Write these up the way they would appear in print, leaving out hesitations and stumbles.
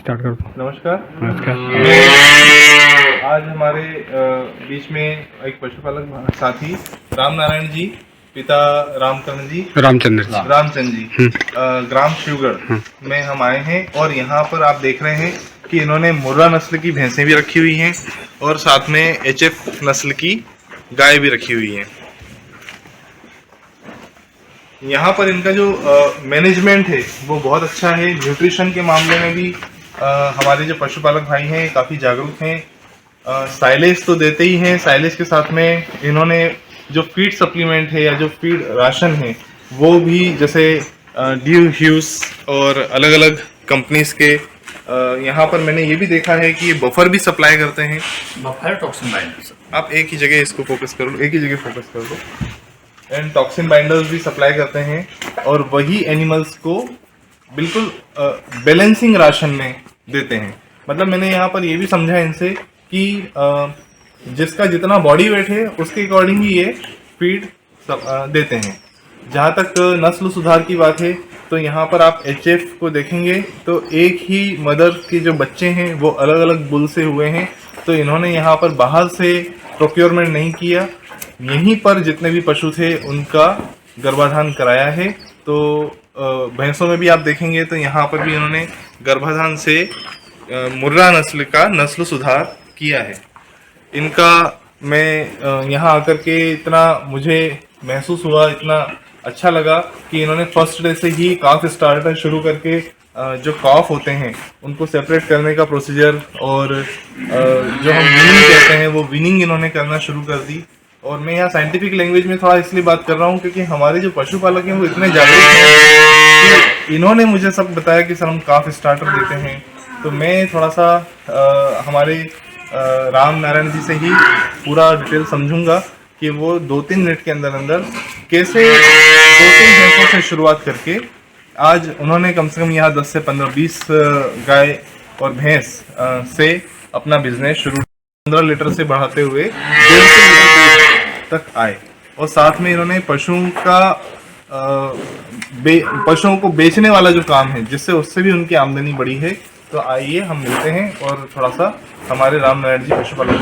Start कर दो। नमस्कार। नमस्कार। आज हमारे बीच में एक पशुपालक साथी राम नारायण जी, पिता रामकरण जी, रामचंद्र जी, ग्राम शिवगढ़ में हम आए हैं और यहाँ पर आप देख रहे हैं कि इन्होंने मुर्रा नस्ल की भैंसें भी रखी हुई हैं और साथ में एचएफ नस्ल की गाय भी रखी हुई हैं। यहाँ पर इनका जो मैनेजमेंट है वो बहुत अच्छा है। न्यूट्रिशन के मामले में भी हमारे जो पशुपालक भाई हैं काफ़ी जागरूक हैं। साइलेज तो देते ही हैं, साइलेज के साथ में इन्होंने जो फीड सप्लीमेंट है या जो फीड राशन है वो भी जैसे ड्यू ह्यूज और अलग अलग कंपनीज के यहाँ पर मैंने ये भी देखा है कि ये बफर भी सप्लाई करते हैं। बफर टॉक्सिन बाइंडर्स आप एक ही जगह इसको फोकस कर लो, एक ही जगह फोकस कर लो। एंड टॉक्सिन बाइंडर्स भी सप्लाई करते हैं और वही एनिमल्स को बिल्कुल बैलेंसिंग राशन में देते हैं। मतलब मैंने यहाँ पर ये भी समझा इनसे कि जिसका जितना बॉडी वेट है उसके अकॉर्डिंग ही ये फीड देते हैं। जहाँ तक नस्ल सुधार की बात है तो यहाँ पर आप एचएफ को देखेंगे तो एक ही मदर के जो बच्चे हैं वो अलग अलग बुल से हुए हैं। तो इन्होंने यहाँ पर बाहर से प्रोक्योरमेंट नहीं किया, यहीं पर जितने भी पशु थे उनका गर्भाधान कराया है। तो भैंसों में भी आप देखेंगे तो यहाँ पर भी इन्होंने गर्भाधान से मुर्रा नस्ल का नस्ल सुधार किया है। इनका मैं यहाँ आकर के इतना मुझे महसूस हुआ, इतना अच्छा लगा कि इन्होंने फर्स्ट डे से ही काफ स्टार्टर शुरू करके जो कॉफ होते हैं उनको सेपरेट करने का प्रोसीजर और जो हम विनिंग कहते हैं वो विनिंग इन्होंने करना शुरू कर दी। और मैं यहाँ साइंटिफिक लैंग्वेज में थोड़ा इसलिए बात कर रहा हूँ क्योंकि हमारे जो पशुपालक हैं वो इतने जागरूक हैं कि इन्होंने मुझे सब बताया कि सर हम काफ स्टार्टर देते हैं। तो मैं थोड़ा सा हमारे राम नारायण जी से ही पूरा डिटेल समझूंगा कि वो 2-3 मिनट के अंदर अंदर कैसे 2-3 भैंसों से शुरुआत करके आज उन्होंने कम से कम यहाँ 10 से 15-20 गाय और भैंस से अपना बिजनेस शुरू 15 लीटर से बढ़ाते हुए 150 लीटर तक आए। और साथ में इन्होंने पशुओं को बेचने वाला जो काम है जिससे उससे भी उनकी आमदनी बढ़ी है। तो आइए हम मिलते हैं और थोड़ा सा हमारे राम नारायण जी पशुपालन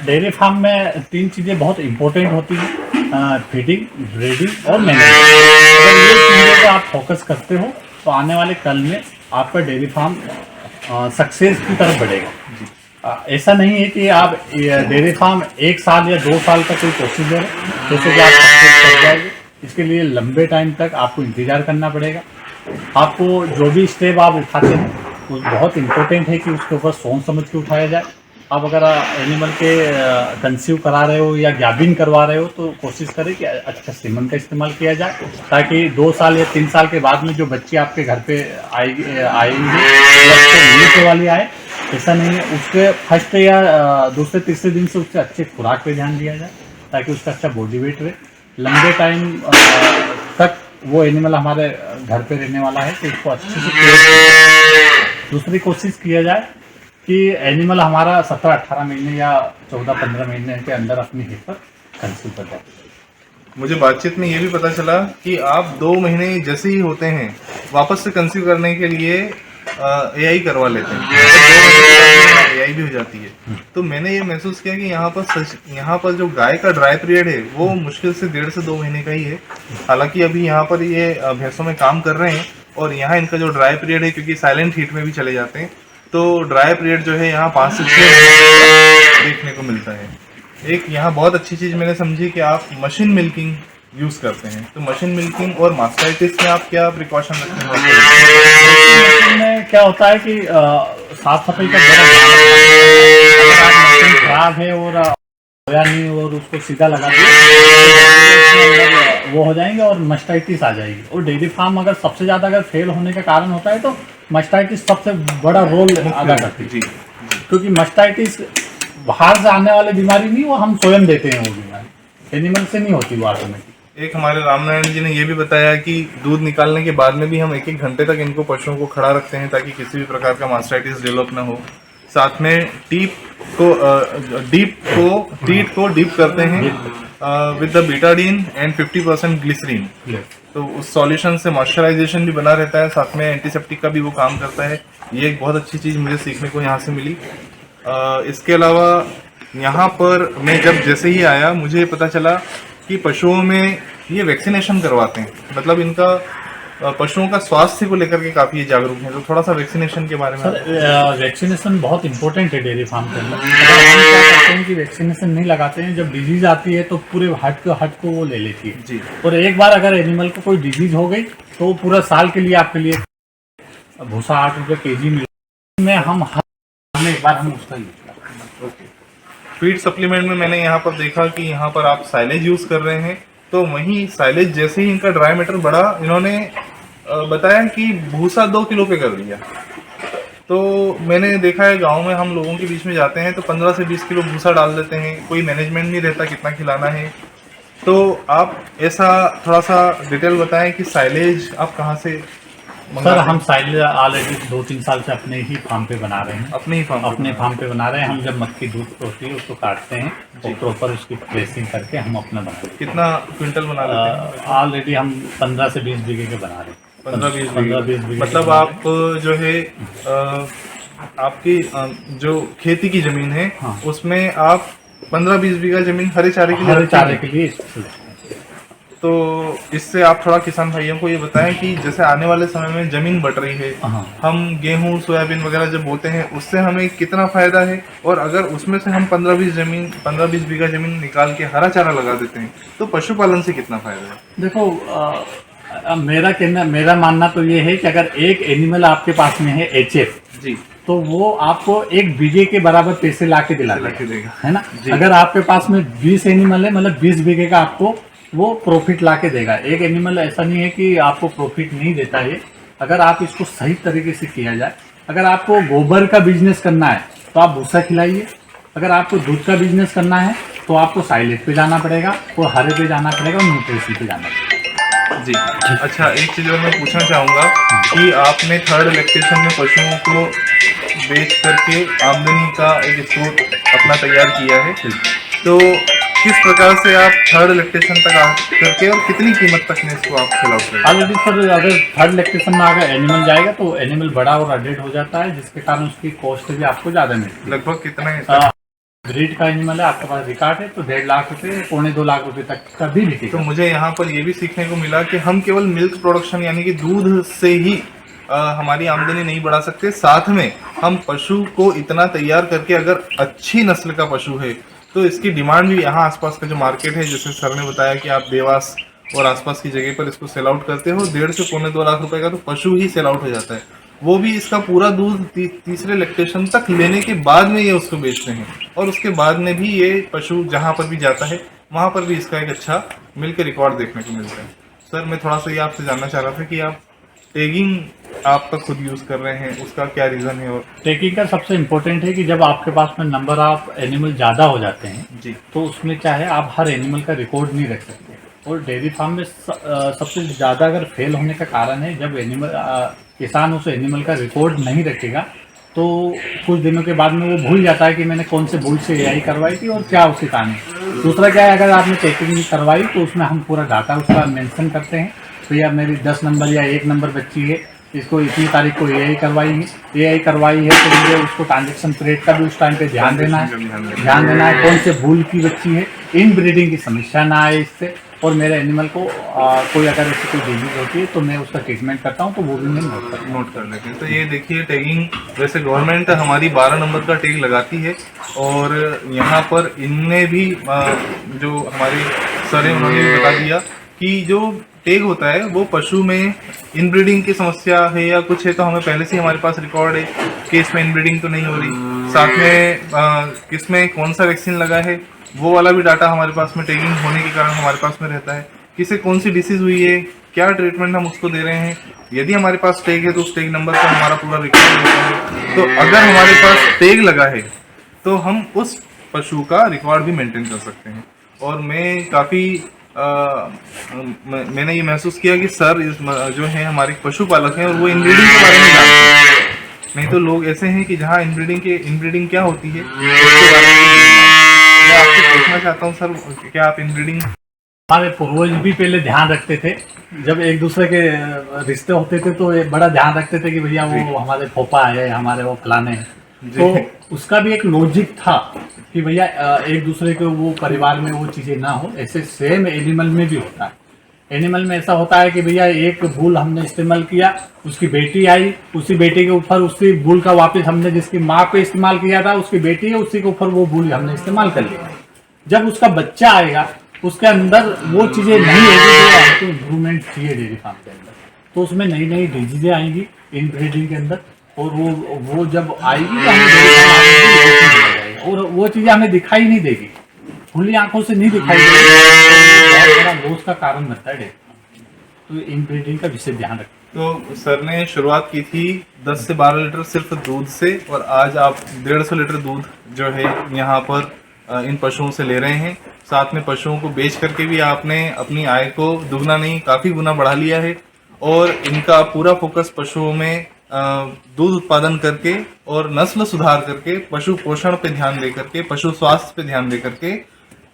डेयरी फार्म में 3 चीज़ें बहुत इम्पोर्टेंट होती हैं, फीडिंग, ब्रीडिंग और मैनेजमेंट। अगर ये चीज़ों पर आप फोकस करते हो तो आने वाले कल में आपका डेयरी फार्म सक्सेस की तरफ बढ़ेगा। ऐसा नहीं है कि आप डेयरी फार्म 1 साल या 2 साल का कोई प्रोसीजर है जैसे कि आप सक्सेस कर जाएंगे। इसके लिए लंबे टाइम तक आपको इंतज़ार करना पड़ेगा। आपको जो भी स्टेप आप उठाते हैं वो बहुत इम्पोर्टेंट है कि उसके ऊपर सोच समझ के उठाया जाए। आप अगर एनिमल के कंसीव करा रहे हो या गैबिन करवा रहे हो तो कोशिश करें कि अच्छा सीमन का इस्तेमाल किया जाए ताकि 2 साल या 3 साल के बाद में जो बच्चे आपके घर पे आएंगे मिलने वाली आए, ऐसा नहीं है। उसके फर्स्ट या दूसरे तीसरे दिन से उससे अच्छे खुराक पे ध्यान दिया जाए ताकि उसका अच्छा बॉडी वेट रहे। लंबे टाइम तक वो एनिमल हमारे घर पे रहने वाला है तो उसको अच्छे से केयर। दूसरी कोशिश किया जाए कि एनिमल हमारा 17-18 महीने या 14-15 महीने के अंदर अपनी हिप पर कंसीव कर जाए। मुझे बातचीत में ये भी पता चला कि आप 2 महीने जैसे ही होते हैं वापस से कंसीव करने के लिए एआई करवा लेते हैं, 2 महीने एआई भी हो जाती है। तो मैंने ये महसूस किया कि यहाँ पर जो गाय का ड्राई पीरियड है वो मुश्किल से 1.5 से 2 महीने का ही है। हालांकि अभी यहाँ पर ये भैंसों में काम कर रहे हैं और यहाँ इनका जो ड्राई पीरियड है क्योंकि साइलेंट हीट में भी चले जाते हैं तो ड्राई पीरियड जो है यहाँ 5 से 6 महीने देखने को मिलता है। एक यहाँ बहुत अच्छी चीज़ मैंने समझी कि आप मशीन मिल्किंग यूज़ करते हैं। तो मशीन मिल्किंग और मास्टाइटिस में आप क्या प्रिकॉशन रखते हैं? मशीन में क्या होता है कि साफ सफाई का बड़ा ध्यान रखना है। अगर आप मशीन खराब है और होया नहीं और उसको सीधा लगा दिया वो हो जाएंगे और मास्टाइटिस आ जाएगी। और डेयरी फार्म अगर सबसे ज़्यादा अगर फेल होने का कारण होता है तो मास्टाइटिस सबसे बड़ा रोल अदा करती है। क्योंकि मास्टाइटिस बाहर से आने वाली बीमारी नहीं, वो हम स्वयं देते हैं। वो बीमारी एनिमल से नहीं होती, वो ऑटोमेटिक। एक हमारे रामनारायण जी ने ये भी बताया कि दूध निकालने के बाद में भी हम 1-1 घंटे तक इनको पशुओं को खड़ा रखते हैं ताकि किसी भी प्रकार का मास्टाइटिस डेवलप ना हो। साथ में टीप इसको टीट को डीप करते हैं with the Betadine and 50% glycerine. तो उस सॉल्यूशन से मॉइस्चराइजेशन भी बना रहता है, साथ में एंटीसेप्टिक का भी वो काम करता है। ये एक बहुत अच्छी चीज़ मुझे सीखने को यहाँ से मिली। इसके अलावा यहाँ पर मैं जब जैसे ही आया मुझे पता चला कि पशुओं में ये वैक्सीनेशन करवाते हैं, मतलब इनका पशुओं का स्वास्थ्य को लेकर के काफी जागरूक हैं। तो थोड़ा सा वैक्सीनेशन के बारे में। सर वैक्सीनेशन बहुत इंपॉर्टेंट है डेयरी फार्म के अंदर। अगर हम क्या करते हैं कि वैक्सीनेशन नहीं लगाते हैं, जब डिजीज आती है तो पूरे हट को वो ले लेती है जी। और एक बार अगर एनिमल को कोई डिजीज हो गई तो पूरा साल के लिए आपके लिए भूसा 8 रुपये kg में हम हर में एक बार हम उसका यूज करते हैं। ओके। फीड सप्लीमेंट में मैंने यहाँ पर देखा कि यहाँ पर आप साइलेज यूज कर रहे हैं, तो वहीं साइलेज जैसे ही इनका ड्राई मैटर बढ़ा, इन्होंने बताया कि भूसा 2 किलो पे कर दिया। तो मैंने देखा है गांव में हम लोगों के बीच में जाते हैं तो 15 से 20 किलो भूसा डाल देते हैं, कोई मैनेजमेंट नहीं रहता कितना खिलाना है। तो आप ऐसा थोड़ा सा डिटेल बताएं कि साइलेज आप कहाँ से सर हम साइलेज ऑलरेडी 2-3 साल से अपने ही फार्म पे बना रहे हैं। अपने फार्म पे बना रहे हैं। हम जब मक्की दूध होती है उसको काटते हैं और प्रॉपर उसकी प्रेसिंग करके हम अपना बना रहे हैं। कितना क्विंटल बना लेते हैं? ऑलरेडी हम 15 से 20 बीघे के बना रहे हैं। 15-20 बीघे। मतलब आप जो है आपकी जो खेती की जमीन है, हाँ। उसमें आप 15-20 बीघा जमीन हरे चारे के लिए तो इससे आप थोड़ा किसान भाइयों को ये बताएं कि जैसे आने वाले समय में जमीन बट रही है, हम गेहूं सोयाबीन वगैरह जब बोते हैं उससे हमें कितना फायदा है, और अगर उसमें से हम 15-20 बीघा जमीन निकाल के हरा चारा लगा देते हैं तो पशुपालन से कितना फायदा है? देखो मेरा मानना तो ये है कि अगर एक एनिमल आपके पास में है HF जी, तो वो आपको 1 बीघे के बराबर पैसे ला के देगा, है ना। अगर आपके पास में 20 एनिमल है, मतलब 20 बीघे का आपको वो प्रॉफिट ला के देगा। एक एनिमल ऐसा नहीं है कि आपको प्रॉफिट नहीं देता है, अगर आप इसको सही तरीके से किया जाए। अगर आपको गोबर का बिजनेस करना है तो आप भूसा खिलाइए, अगर आपको दूध का बिजनेस करना है तो आपको साइलेज पे जाना पड़ेगा और हरे पे जाना पड़ेगा और न्यूट्रिशन पे जाना पड़ेगा। जी। अच्छा, एक चीज़ और मैं पूछना चाहूँगा कि आपने थर्ड लैक्टेशन में पशुओं को बेच करके आमदनी का एक स्रोत अपना तैयार किया है, तो किस प्रकार से आप थर्ड लैक्टेशन तक आ करके और कितनी कीमत तक में इसको आप सेल आउट करेंगे? ऑलरेडी सर अगर थर्ड लैक्टेशन में अगर एनिमल जाएगा तो एनिमल बड़ा और अडेल्ट हो जाता है, जिसके कारण उसकी कॉस्ट भी आपको ज़्यादा मिलती है। लगभग कितना है? ब्रीड का एनिमल है, आपके पास रिकॉर्ड है तो 1.5 लाख रुपए 2.25 लाख रुपए तक का भी बिकेगा। तो मुझे यहाँ पर ये भी सीखने को मिला कि हम केवल मिल्क प्रोडक्शन यानी कि दूध से ही हमारी आमदनी नहीं बढ़ा सकते, साथ में हम पशु को इतना तैयार करके अगर अच्छी नस्ल का पशु है तो इसकी डिमांड भी यहाँ आसपास का जो मार्केट है, जैसे सर ने बताया कि आप देवास और आसपास की जगह पर इसको सेल आउट करते हो 1.5 से 2.25 लाख रुपए का तो पशु ही सेल आउट हो जाता है। वो भी इसका पूरा दूध तीसरे लैक्टेशन तक लेने के बाद में ये उसको बेचते हैं, और उसके बाद में भी ये पशु जहाँ पर भी जाता है वहाँ पर भी इसका एक अच्छा मिल्क रिकॉर्ड देखने को मिलता है। सर मैं थोड़ा सा ये आपसे जानना चाह रहा था कि आप टैगिंग आप तक खुद यूज कर रहे हैं, उसका क्या रीजन है? और टैगिंग का सबसे इम्पोर्टेंट है कि जब आपके पास में नंबर ऑफ एनिमल ज़्यादा हो जाते हैं जी, तो उसमें चाहे आप हर एनिमल का रिकॉर्ड नहीं रख सकते, और डेयरी फार्म में सबसे ज़्यादा अगर फेल होने का कारण है जब किसान उस एनिमल का रिकॉर्ड नहीं रखेगा तो कुछ दिनों के बाद में वो भूल जाता है कि मैंने कौन से बुल से AI करवाई थी और क्या उसकी कहानी। दूसरा क्या है, अगर आपने टैगिंग नहीं करवाई तो उसमें हम पूरा डाटा उसका मेंशन करते हैं, तो या मेरी 10 नंबर या 1 नंबर बच्ची है, इसको इतनी तारीख को AI करवाई है तो मुझे उसको ट्रांजेक्शन पीरियड का भी उस टाइम पे ध्यान देना है, कौन से बुल की बच्ची है, इन ब्रीडिंग की समस्या ना आए इससे, और मेरे एनिमल को कोई अगर ऐसी कोई डिजीज होती है तो मैं उसका ट्रीटमेंट करता हूँ तो वो भी मैं नोट कर लेते हैं। तो ये देखिए टैगिंग, वैसे गवर्नमेंट हमारी 12 नंबर का टैग लगाती है, और यहाँ पर इनने भी जो हमारे सर हैं उन्होंने भी बता दिया कि जो टैग होता है वो पशु में इनब्रीडिंग की समस्या है या कुछ है तो हमें पहले से हमारे पास रिकॉर्ड है कि इसमें इनब्रीडिंग तो नहीं हो रही, साथ में किसमें कौन सा वैक्सीन लगा है वो वाला भी डाटा हमारे पास में टैगिंग होने के कारण हमारे पास में रहता है, किसे कौन सी डिसीज हुई है, क्या ट्रीटमेंट हम उसको दे रहे हैं। यदि हमारे पास टैग है तो उस टैग नंबर पर हमारा पूरा रिकॉर्ड होता है, तो अगर हमारे पास टैग लगा है तो हम उस पशु का रिकॉर्ड भी मेंटेन कर सकते हैं। और मैं काफ़ी मैंने ये महसूस किया कि सर जो है हमारे पशुपालक हैं और वो इनब्रीडिंग के बारे में जानते हैं, नहीं तो लोग ऐसे हैं कि जहाँ इनब्रीडिंग क्या होती है उसके बारे में नहीं जानते। मैं आपसे पूछना चाहता हूँ सर, क्या आप इनब्रीडिंग हमारे पूर्वज भी पहले ध्यान रखते थे, जब एक दूसरे के रिश्ते होते थे तो ये बड़ा ध्यान रखते थे कि भैया वो हमारे फूफा है, हमारे वो फलाने हैं। तो उसका भी एक लॉजिक था कि भैया एक दूसरे के वो परिवार में वो चीज़ें ना हो। ऐसे सेम एनिमल में भी होता है। एनिमल में ऐसा होता है कि भैया एक भूल हमने इस्तेमाल किया, उसकी बेटी आई, उसी बेटी के ऊपर उसी भूल का वापस हमने जिसकी माँ पे इस्तेमाल किया था उसकी बेटी है, उसी के ऊपर वो भूल हमने इस्तेमाल कर लिया। जब उसका बच्चा आएगा उसके अंदर वो चीज़ें नहीं होगी जो आपको इम्प्रूवमेंट चाहिए डेयरी फार्म के अंदर, तो उसमें नई नई डिजीजें आएंगी इनब्रीडिंग के अंदर, और वो जब आएगी तो हमें डेयरी फार्म आएगा और वो चीज़ें हमें दिखाई नहीं देगी, खुली आंखों से नहीं दिखाई देगी, तो बहुत बड़ा लॉस का कारण बनता है डेयरी फार्म। तो इनब्रीडिंग का विशेष ध्यान रखें। तो सर ने शुरुआत की थी 10 से 12 लीटर सिर्फ दूध से, और आज आप 150 लीटर दूध जो है यहाँ पर इन पशुओं से ले रहे हैं। साथ में पशुओं को बेच करके भी आपने अपनी आय को दुगना नहीं काफ़ी गुना बढ़ा लिया है, और इनका पूरा फोकस पशुओं में दूध उत्पादन करके और नस्ल सुधार करके, पशु पोषण पे ध्यान दे करके, पशु स्वास्थ्य पे ध्यान दे करके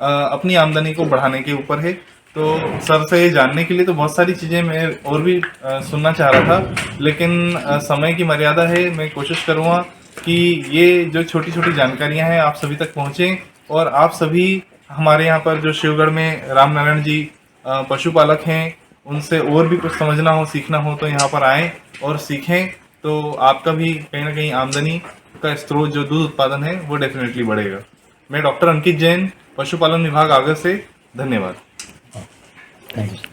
अपनी आमदनी को बढ़ाने के ऊपर है। तो सर से जानने के लिए तो बहुत सारी चीज़ें मैं और भी सुनना चाह रहा था, लेकिन समय की मर्यादा है। मैं कोशिश करूँगा कि ये जो छोटी छोटी जानकारियां हैं आप सभी तक पहुँचें, और आप सभी हमारे यहाँ पर जो शिवगढ़ में राम नारायण जी पशुपालक हैं, उनसे और भी कुछ समझना हो, सीखना हो तो यहाँ पर आएँ और सीखें, तो आपका भी कहीं ना कहीं आमदनी का स्रोत जो दूध उत्पादन है वो डेफिनेटली बढ़ेगा। मैं डॉक्टर अंकित जैन, पशुपालन विभाग आगरा से, धन्यवाद। Thank you.